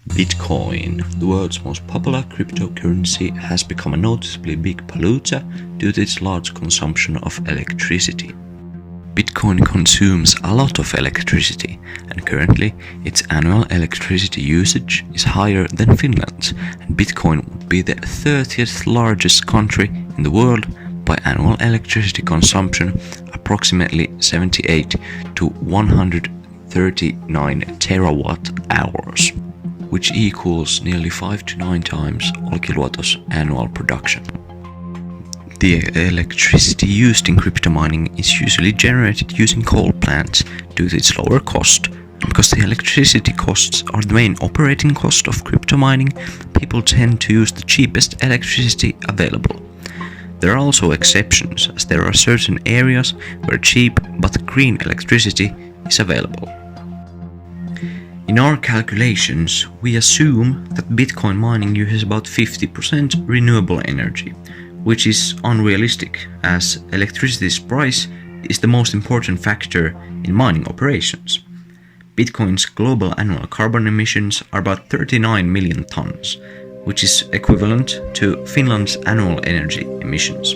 Bitcoin, the world's most popular cryptocurrency, has become a noticeably big polluter due to its large consumption of electricity. Bitcoin consumes a lot of electricity, and currently its annual electricity usage is higher than Finland's, and Bitcoin would be the 30th largest country in the world by annual electricity consumption, approximately 78 to 139 terawatt hours, which equals nearly 5 to 9 times Olkiluoto's annual production. The electricity used in crypto mining is usually generated using coal plants due to its lower cost. Because the electricity costs are the main operating cost of crypto mining, people tend to use the cheapest electricity available. There are also exceptions, as there are certain areas where cheap but green electricity is available. In our calculations, we assume that Bitcoin mining uses about 50% renewable energy, which is unrealistic, as electricity's price is the most important factor in mining operations. Bitcoin's global annual carbon emissions are about 39 million tons, which is equivalent to Finland's annual energy emissions.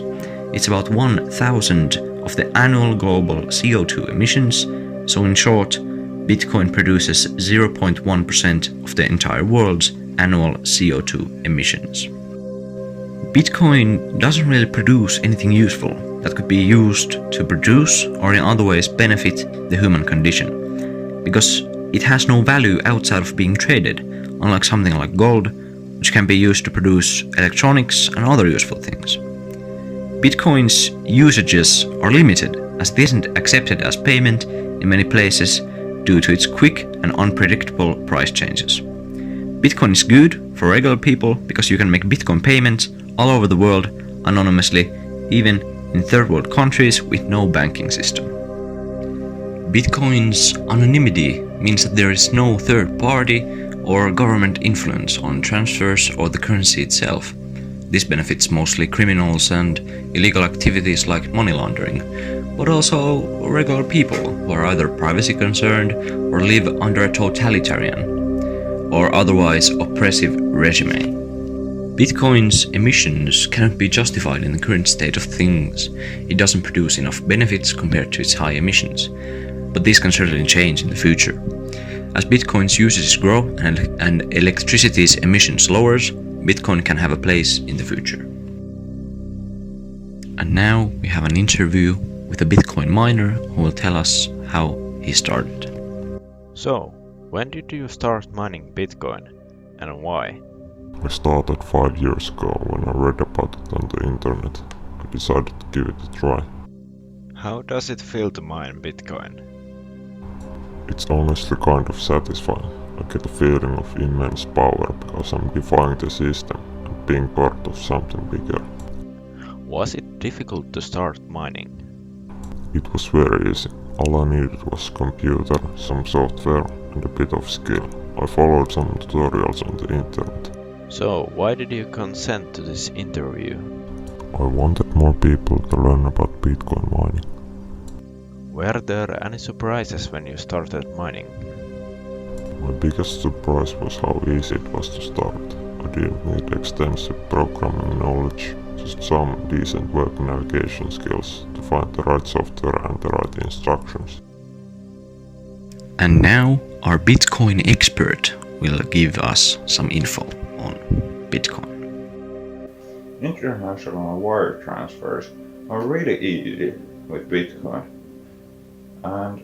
It's about 1,000 of the annual global CO2 emissions, so in short, Bitcoin produces 0.1% of the entire world's annual CO2 emissions. Bitcoin doesn't really produce anything useful that could be used to produce or in other ways benefit the human condition, because it has no value outside of being traded, unlike something like gold, which can be used to produce electronics and other useful things. Bitcoin's usages are limited, as it isn't accepted as payment in many places due to its quick and unpredictable price changes. Bitcoin is good for regular people because you can make Bitcoin payments all over the world anonymously, even in third world countries with no banking system. Bitcoin's anonymity means that there is no third party or government influence on transfers or the currency itself. This benefits mostly criminals and illegal activities like money laundering, but also regular people who are either privacy concerned or live under a totalitarian or otherwise oppressive regime. Bitcoin's emissions cannot be justified in the current state of things. It doesn't produce enough benefits compared to its high emissions, but this can certainly change in the future. As Bitcoin's usages grow and electricity's emissions lowers, Bitcoin can have a place in the future. And now we have an interview with a Bitcoin miner who will tell us how he started. So, when did you start mining Bitcoin and why? I started 5 years ago when I read about it on the internet. I decided to give it a try. How does it feel to mine Bitcoin? It's honestly kind of satisfying. I get a feeling of immense power because I'm defying the system and being part of something bigger. Was it difficult to start mining? It was very easy. All I needed was a computer, some software and a bit of skill. I followed some tutorials on the internet. So, why did you consent to this interview? I wanted more people to learn about Bitcoin mining. Were there any surprises when you started mining? My biggest surprise was how easy it was to start. I didn't need extensive programming knowledge, just some decent web navigation skills to find the right software and the right instructions. And now our Bitcoin expert will give us some info on Bitcoin. International wire transfers are really easy with Bitcoin, and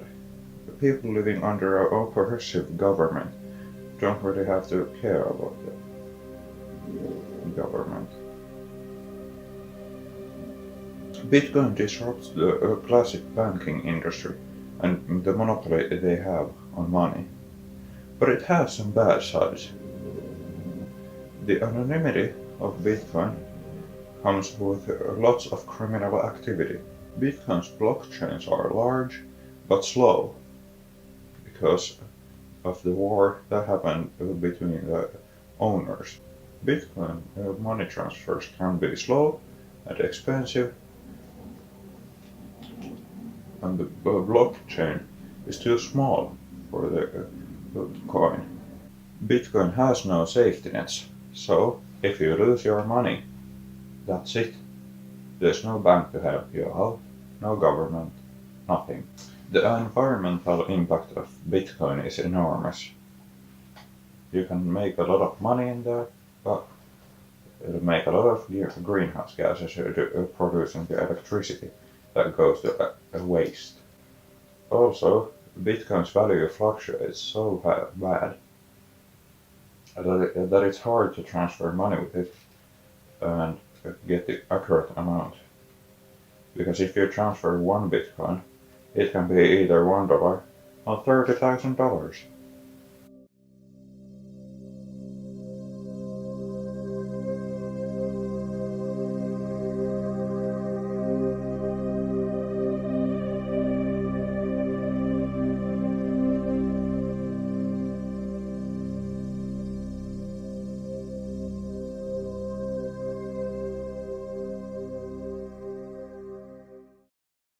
the people living under an oppressive government don't really have to care about the government. Bitcoin disrupts the classic banking industry and the monopoly they have on money, but it has some bad sides. The anonymity of Bitcoin comes with lots of criminal activity. Bitcoin's blockchains are large but slow because of the war that happened between the owners. Bitcoin money transfers can be slow and expensive, and the blockchain is too small for the coin. Bitcoin has no safety nets, so if you lose your money, that's it. There's no bank to help you out, no government, nothing. The environmental impact of Bitcoin is enormous. You can make a lot of money in there, but it'll make a lot of greenhouse gases producing the electricity that goes to waste. Also, Bitcoin's value fluctuates so bad that it's hard to transfer money with it and get the accurate amount. Because if you transfer one Bitcoin, it can be either $1 or $30,000.